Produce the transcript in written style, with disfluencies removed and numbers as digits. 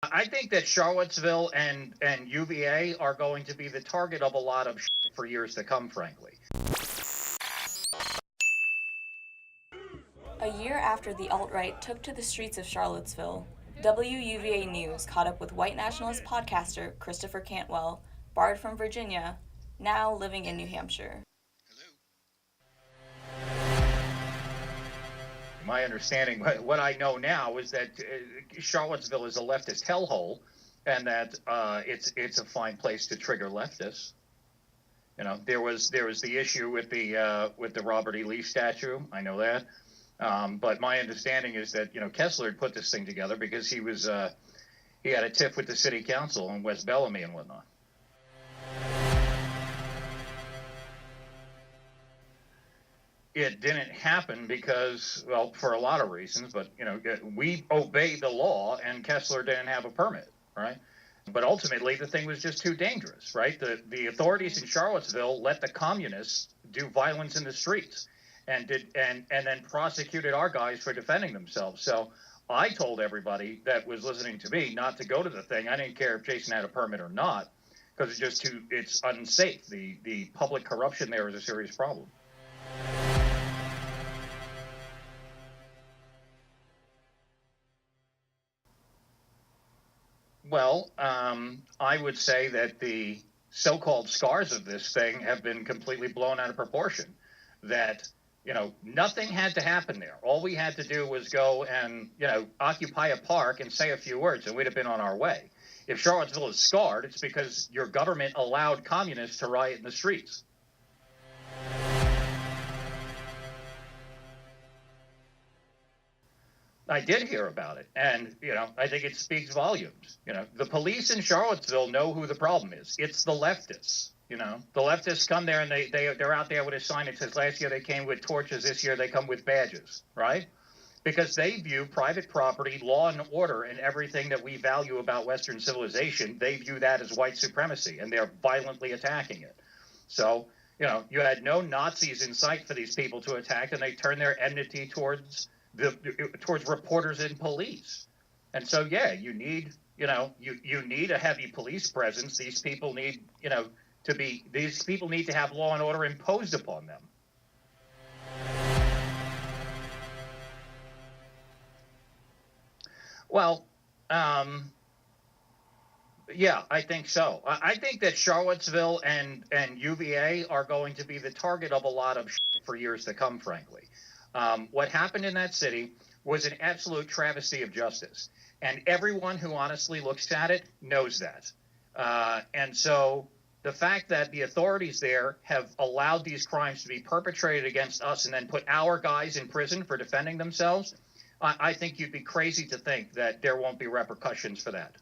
I think that Charlottesville and UVA are going to be the target of a lot of shit for years to come, frankly. A year after the alt-right took to the streets of Charlottesville, WUVA News caught up with white nationalist podcaster Christopher Cantwell, barred from Virginia, now living in New Hampshire. My understanding, what I know now, is that Charlottesville is a leftist hellhole, and that it's a fine place to trigger leftists. You know, there was the issue with the Robert E. Lee statue. I know that, but my understanding is that Kessler had put this thing together because he had a tiff with the city council in West Bellamy and whatnot. It didn't happen because, well, for a lot of reasons, but we obeyed the law and Kessler didn't have a permit, right? But ultimately the thing was just too dangerous, right? The authorities in Charlottesville let the communists do violence in the streets and then prosecuted our guys for defending themselves. So I told everybody that was listening to me not to go to the thing. I didn't care if Jason had a permit or not, because it's unsafe. The public corruption there is a serious problem. Well, I would say that the so-called scars of this thing have been completely blown out of proportion. That, nothing had to happen there. All we had to do was go and, occupy a park and say a few words, and we'd have been on our way. If Charlottesville is scarred, it's because your government allowed communists to riot in the streets. I did hear about it, and I think it speaks volumes. The police in Charlottesville know who the problem is. It's the leftists. The leftists come there and they're out there with a sign that says last year they came with torches, this year they come with badges, right? Because they view private property, law and order, and everything that we value about Western civilization, they view that as white supremacy, and they're violently attacking it. So, you had no Nazis in sight for these people to attack, and they turned their enmity towards reporters and police. And so, yeah, you need a heavy police presence. These people need, these people need to have law and order imposed upon them. Well, yeah, I think so. I think that Charlottesville and UVA are going to be the target of a lot of shit for years to come, frankly. What happened in that city was an absolute travesty of justice. And everyone who honestly looks at it knows that. And so the fact that the authorities there have allowed these crimes to be perpetrated against us and then put our guys in prison for defending themselves, I think you'd be crazy to think that there won't be repercussions for that.